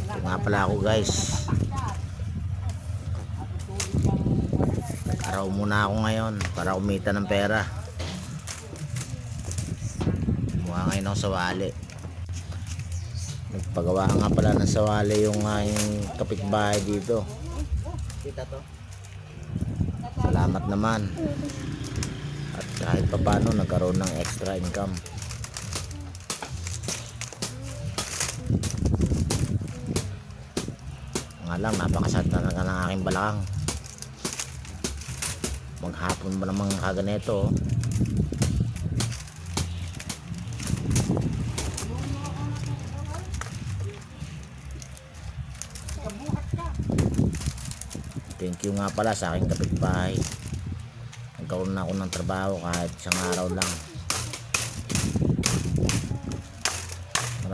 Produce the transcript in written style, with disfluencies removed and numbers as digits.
Ito nga pala ako guys. Araw muna ako ngayon para kumita ng pera. Kumuha ngayon ako sa wali. Nagpagawa nga pala ng sawali yung aking kapitbahay dito. Kita to. Salamat naman. At kahit pa paano nagkaroon ng extra income. Nga lang napakasad na ng aking balakang. Maghapon ba namang kaganito. Thank you nga pala sa aking kapitbahay. Nagkaroon na ako ng trabaho kahit isang araw lang.